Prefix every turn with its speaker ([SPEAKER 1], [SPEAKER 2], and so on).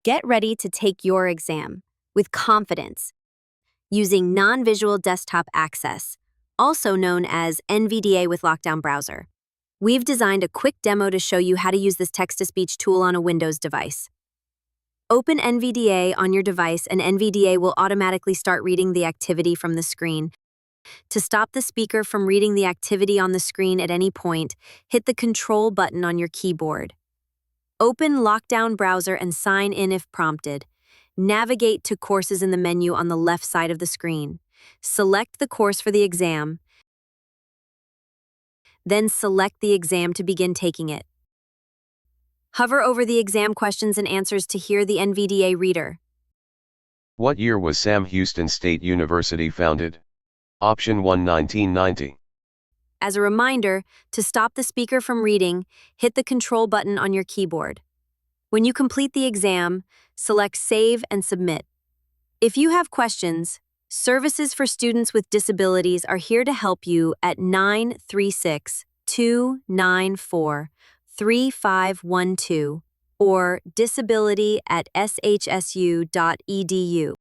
[SPEAKER 1] Get ready to take your exam with confidence using non-visual desktop access, also known as NVDA with Lockdown Browser. We've designed a quick demo to show you how to use this text-to-speech tool on a Windows device. Open NVDA on your device and NVDA will automatically start reading the activity from the screen. To stop the speaker from reading the activity on the screen at any point, hit the Control button on your keyboard. Open Lockdown Browser and sign in if prompted. Navigate to courses in the menu on the left side of the screen. Select the course for the exam, then select the exam to begin taking it. Hover over the exam questions and answers to hear the NVDA reader.
[SPEAKER 2] What year was Sam Houston State University founded? Option 1, 1990.
[SPEAKER 1] As a reminder, to stop the speaker from reading, hit the Control button on your keyboard. When you complete the exam, select Save and Submit. If you have questions, Services for Students with Disabilities are here to help you at 936-294-3512 or disability@shsu.edu.